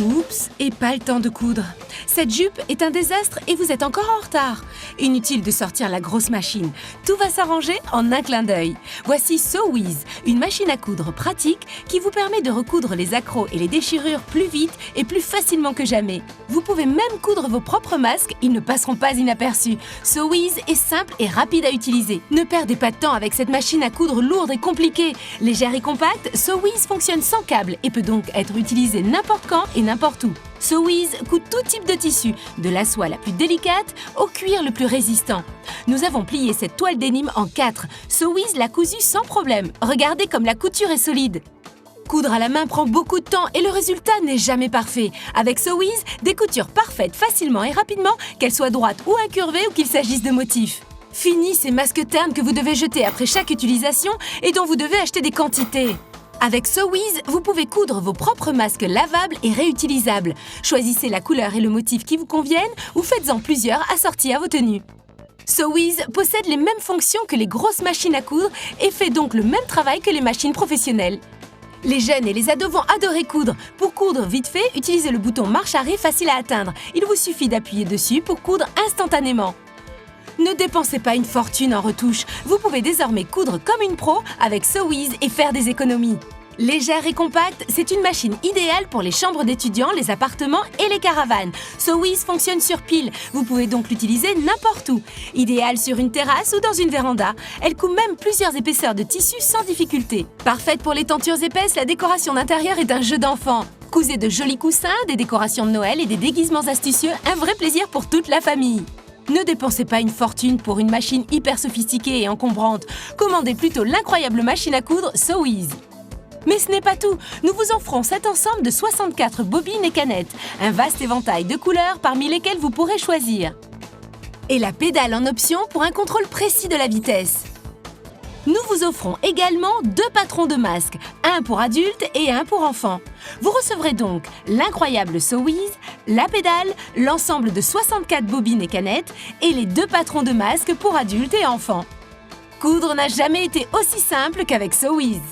Oups, et pas le temps de coudre. Cette jupe est un désastre et vous êtes encore en retard. Inutile de sortir la grosse machine. Tout va s'arranger en un clin d'œil. Voici SewWiz, une machine à coudre pratique qui vous permet de recoudre les accros et les déchirures plus vite et plus facilement que jamais. Vous pouvez même coudre vos propres masques, ils ne passeront pas inaperçus. SewWiz est simple et rapide à utiliser. Ne perdez pas de temps avec cette machine à coudre lourde et compliquée. Légère et compacte, SewWiz fonctionne sans câble et peut donc être utilisée n'importe quand et n'importe où. SewWiz coud tout type de tissu, de la soie la plus délicate au cuir le plus résistant. Nous avons plié cette toile dénime en 4. SewWiz l'a cousue sans problème. Regardez comme la couture est solide. Coudre à la main prend beaucoup de temps et le résultat n'est jamais parfait. Avec SewWiz, des coutures parfaites facilement et rapidement, qu'elles soient droites ou incurvées ou qu'il s'agisse de motifs. Fini ces masques ternes que vous devez jeter après chaque utilisation et dont vous devez acheter des quantités. Avec SewWiz, vous pouvez coudre vos propres masques lavables et réutilisables. Choisissez la couleur et le motif qui vous conviennent ou faites-en plusieurs assortis à vos tenues. SewWiz possède les mêmes fonctions que les grosses machines à coudre et fait donc le même travail que les machines professionnelles. Les jeunes et les ados vont adorer coudre. Pour coudre vite fait, utilisez le bouton marche-arrêt facile à atteindre. Il vous suffit d'appuyer dessus pour coudre instantanément. Ne dépensez pas une fortune en retouche. Vous pouvez désormais coudre comme une pro avec SewWiz et faire des économies. Légère et compacte, c'est une machine idéale pour les chambres d'étudiants, les appartements et les caravanes. SewWiz fonctionne sur pile. Vous pouvez donc l'utiliser n'importe où. Idéale sur une terrasse ou dans une véranda. Elle coud même plusieurs épaisseurs de tissu sans difficulté. Parfaite pour les tentures épaisses, la décoration d'intérieur est un jeu d'enfant. Cousez de jolis coussins, des décorations de Noël et des déguisements astucieux, un vrai plaisir pour toute la famille. Ne dépensez pas une fortune pour une machine hyper sophistiquée et encombrante. Commandez plutôt l'incroyable machine à coudre SewWiz. Mais ce n'est pas tout. Nous vous offrons cet ensemble de 64 bobines et canettes. Un vaste éventail de couleurs parmi lesquelles vous pourrez choisir. Et la pédale en option pour un contrôle précis de la vitesse. Nous vous offrons également 2 patrons de masques, un pour adultes et un pour enfants. Vous recevrez donc l'incroyable SewWiz, la pédale, l'ensemble de 64 bobines et canettes et les 2 patrons de masques pour adultes et enfants. Coudre n'a jamais été aussi simple qu'avec SewWiz.